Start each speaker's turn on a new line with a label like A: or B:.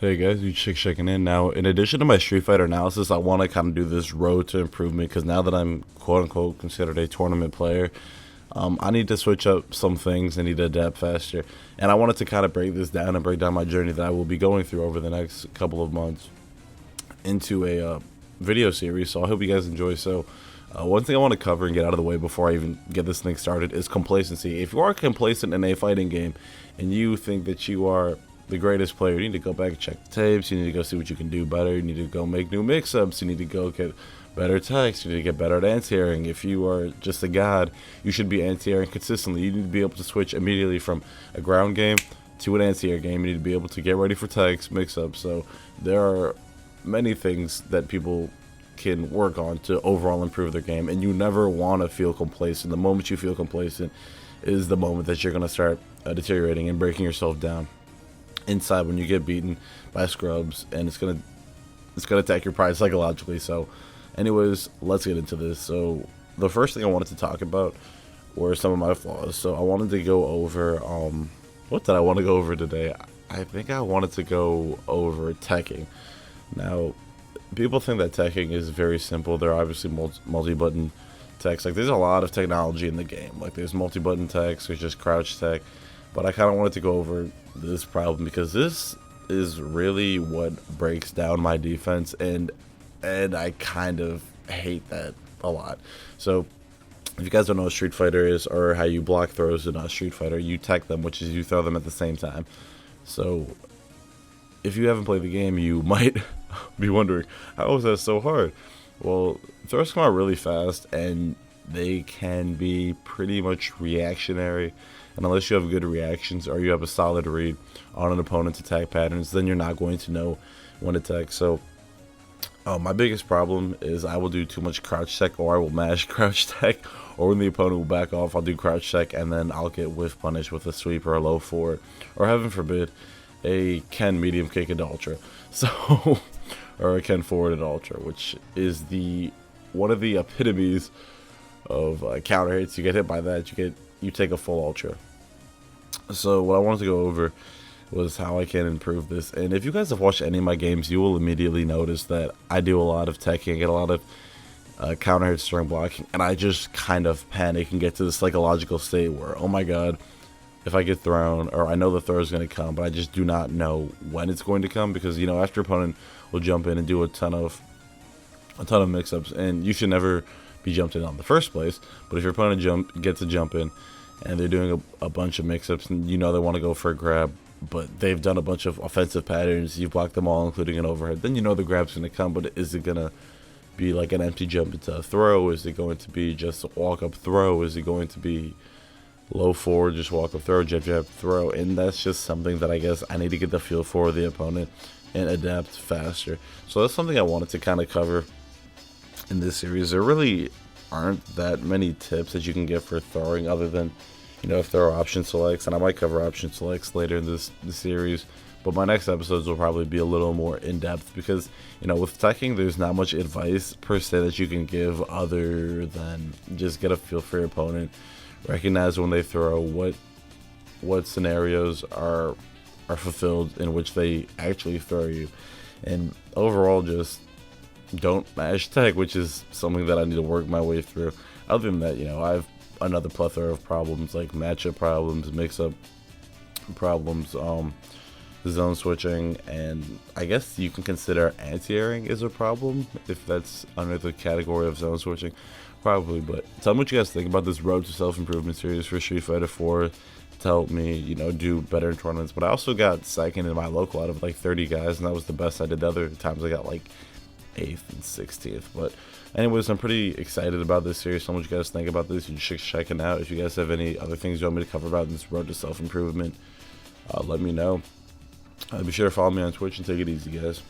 A: Hey guys, you checking in. Now, in addition to my Street Fighter analysis, I want to kind of do this road to improvement because now that I'm quote unquote considered a tournament player, I need to switch up some things. I need to adapt faster. And I wanted to kind of break this down and break down my journey that I will be going through over the next couple of months into a video series. So I hope you guys enjoy. So, one thing I want to cover and get out of the way before I even get this thing started is complacency. If you are complacent in a fighting game and you think that you are the greatest player, you need to go back and check the tapes. You need to go see what you can do better. You need to go make new mix-ups. You need to go get better techs. You need to get better at anti-airing. If you are just a god, you should be anti-airing consistently. You need to be able to switch immediately from a ground game to an anti-air game. You need to be able to get ready for techs, mix-ups. So there are many things that people can work on to overall improve their game, and you never want to feel complacent. The moment you feel complacent is the moment that you're going to start deteriorating and breaking yourself down inside when you get beaten by scrubs, and it's gonna attack your pride psychologically. So anyways, let's get into this. So the first thing I wanted to talk about were some of my flaws. So I wanted to go over what did I want to go over today? I think I wanted to go over teching. Now, people think that teching is very simple. There are obviously multi-button techs. Like, there's a lot of technology in the game. Like, there's multi-button techs, there's just crouch tech. But I kind of wanted to go over this problem because this is really what breaks down my defense, and I kind of hate that a lot. So if you guys don't know what Street Fighter is or how you block throws in a Street Fighter, you tech them, which is you throw them at the same time. So if you haven't played the game, you might be wondering, how is that so hard? Well, throws come out really fast, and they can be pretty much reactionary. And unless you have good reactions or you have a solid read on an opponent's attack patterns, then you're not going to know when to tech. So my biggest problem is I will do too much crouch tech, or I will mash crouch tech, or when the opponent will back off, I'll do crouch tech, and then I'll get whiff punished with a sweep or a low forward, or heaven forbid, a Ken medium kick at ultra. So or a Ken forward at ultra, which is one of the epitomes of counter hits. You get hit by that, you take a full ultra. So what I wanted to go over was how I can improve this. And if you guys have watched any of my games, you will immediately notice that I do a lot of teching, I get a lot of counter hit string blocking, and I just kind of panic and get to the psychological state where, oh my god, if I get thrown, or I know the throw is going to come, but I just do not know when it's going to come, because, you know, after opponent will jump in and do a ton of mix-ups, and you should never be jumped in on the first place. But if your opponent gets a jump in and they're doing a bunch of mix-ups, and you know they want to go for a grab, but they've done a bunch of offensive patterns, you've blocked them all, including an overhead, then you know the grab's going to come. But is it going to be like an empty jump into a throw? Is it going to be just a walk-up throw? Is it going to be low forward, just walk-up throw, jab throw? And that's just something that I guess I need to get the feel for the opponent and adapt faster. So that's something I wanted to kind of cover in this series. There really aren't that many tips that you can get for throwing, other than, you know, if there are option selects, and I might cover option selects later in this series. But my next episodes will probably be a little more in-depth because, you know, with teching, there's not much advice per se that you can give other than just get a feel for your opponent, recognize when they throw, what scenarios are fulfilled in which they actually throw you, and overall just don't mash tech, which is something that I need to work my way through. Other than that, you know, I have another plethora of problems, like matchup problems, mix-up problems, zone switching, and I guess you can consider anti-airing as a problem if that's under the category of zone switching, probably. But tell me what you guys think about this road to self-improvement series for Street Fighter 4 to help me, you know, do better in tournaments. But I also got second in my local out of like 30 guys, and that was the best I did. The other times I got like 8th and 16th. But anyways, I'm pretty excited about this series. Tell me what you guys think about this. You should check it out. If you guys have any other things you want me to cover about in this road to self-improvement, let me know. Be sure to follow me on Twitch, and take it easy, guys.